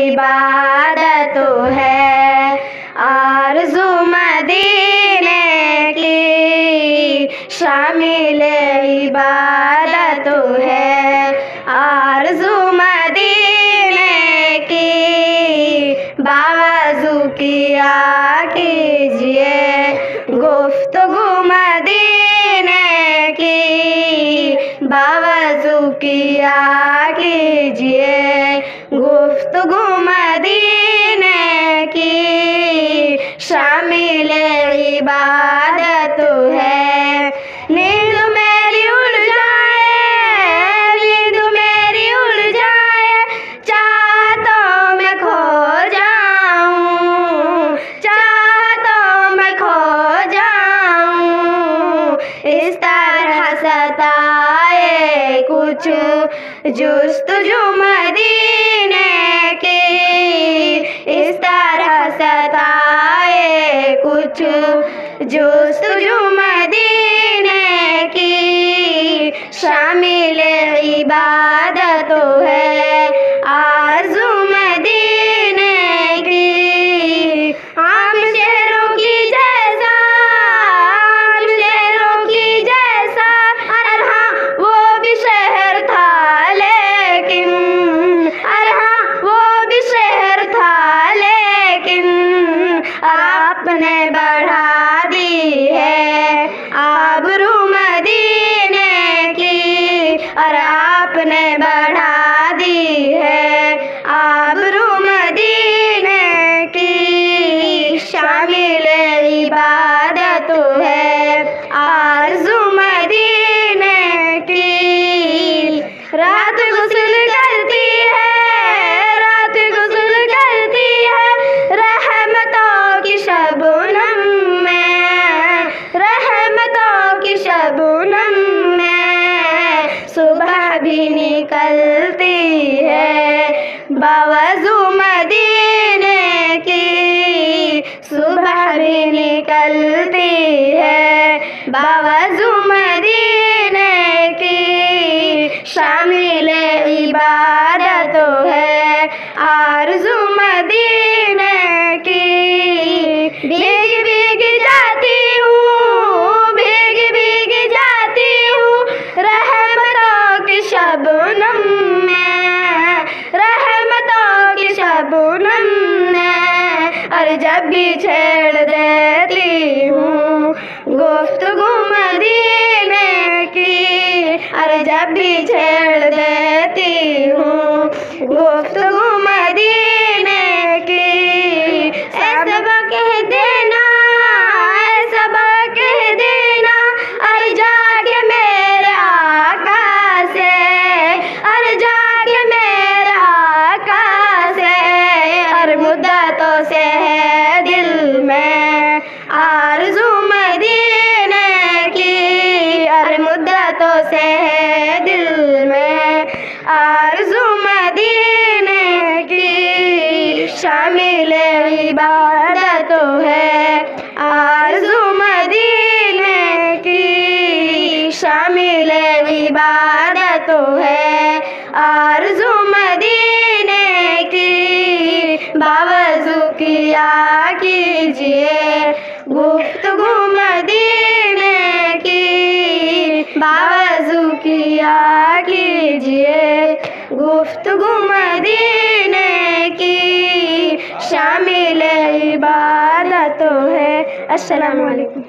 इबादत है। आरज़ू मदीने की शामिल इबादत है। आरज़ू मदीने की बावज़ू किया कीजिए। गुफ्तगू मदीने की बावज़ू किया कीजिए। गुफ्तगू मदीने की शामिल इबादत है। नींद मेरी उड़ जाए, नींद मेरी उड़ जाए, चाहतों में खो जाऊं, चाहतों में खो जाऊं। इस तरह सताए कुछ जुस्तजू मदीने की, इस तरह सताए कुछ जुस्तजू मदीने की शामिल इबादत है। आरज़ू मदीने की आम शेरों की जैसा, आम शेरों की जैसा, अरे हाँ वो भी शहर था लेकिन, अरे हाँ वो भी शहर था लेकिन आपने बढ़ा दी है आबरू मदीने की। और आपने बढ़ा दी है आबरू मदीने की शामिल इबादत है। आरज़ू मदीने की रात गुस्ल करती है, रात गुस्ल करती है रहमतों की शबनम में, रहमतों की शबनम में। सुबह भी निकलती है बावज़ू मदीने की, सुबह भी निकलती है बावज़ू मदीने की शामिल इबादत है। आरज़ू मदीने की भीग भीग जाती हूँ, भीग भीग जाती हूँ रहमतों की शबनम में, रहमतों की शबनम में। और जब भी छेड़ देती हूँ गुफ्तगू मदीने की, और जब भी छेड़ देती हूँ गुफ्तगू मदीने की। ऐसा कह देना, ऐसा कह देना और जाके मेरे आका से, और जाके मेरे आका से। और मुद्दतों से है दिल में आरज़ू मदीने की, और मुद्दतों से है दिल में आरज़ू मदीने की शामिल इबादत है। आरज़ू मदीने की शामिल इबादत है। आरज़ू मदीने की बावज़ू किया कीजिए। गुफ्तगू मदीने की बावज़ू किया कीजिए। गुफ्तगू मदीने की शामिल इबादत है। अस्सलामु अलैकुम।